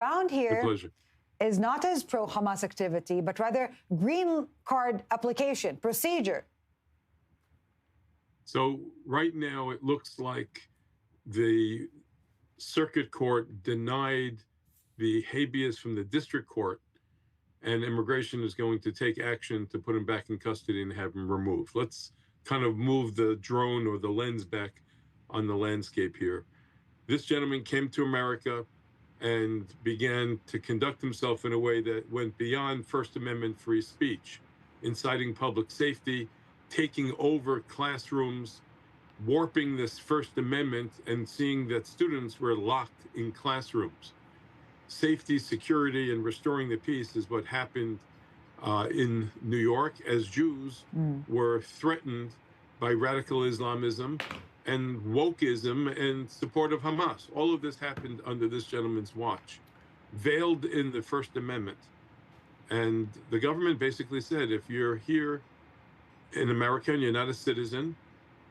Found My here pleasure. is not as pro-Hamas activity, but rather green card application procedure. So right now it looks like the circuit court denied the habeas from the district court, and immigration is going to take action to put him back in custody and have him removed. Let's kind of move the drone or the lens back on the landscape here. This gentleman came to America and began to conduct himself in a way that went beyond First Amendment free speech, inciting public safety, taking over classrooms, warping this First Amendment and seeing that students were locked in classrooms. Safety, security, and restoring the peace is what happened in New York as Jews were threatened by radical Islamism and wokeism and support of Hamas. All of this happened under this gentleman's watch, veiled in the First Amendment. And the government basically said, if you're here in America and you're not a citizen,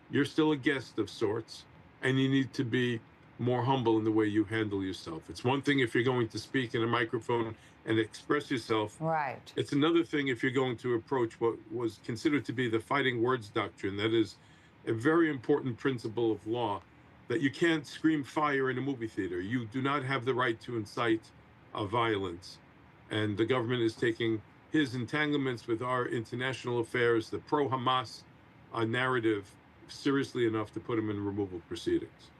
you're still a guest of sorts, and you need to be more humble in the way you handle yourself. It's one thing if you're going to speak in a microphone and express yourself. Right. It's another thing if you're going to approach what was considered to be the fighting words doctrine. That is a very important principle of law, that you can't scream fire in a movie theater. You do not have the right to incite violence. And the government is taking his entanglements with our international affairs, the pro-Hamas narrative, seriously enough to put him in removal proceedings.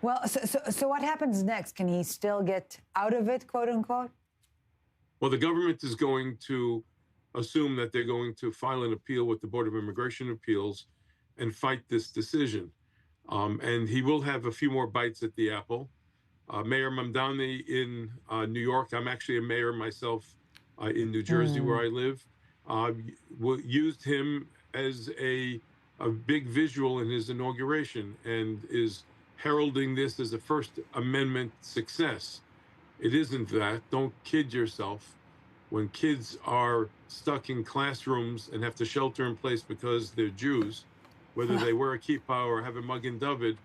Well, so what happens next? Can he still get out of it, quote unquote? Well, the government is going to assume that they're going to file an appeal with the Board of Immigration Appeals and fight this decision. And he will have a few more bites at the apple. Mayor Mamdani in New York, I'm actually a mayor myself in New Jersey where I live, used him as a big visual in his inauguration and is heralding this as a First Amendment success. It isn't that. Don't kid yourself. When kids are stuck in classrooms and have to shelter in place because they're Jews, whether they wear a kippah or have a Magen David,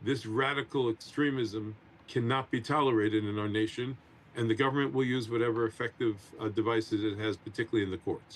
this radical extremism cannot be tolerated in our nation, and the government will use whatever effective devices it has, particularly in the courts.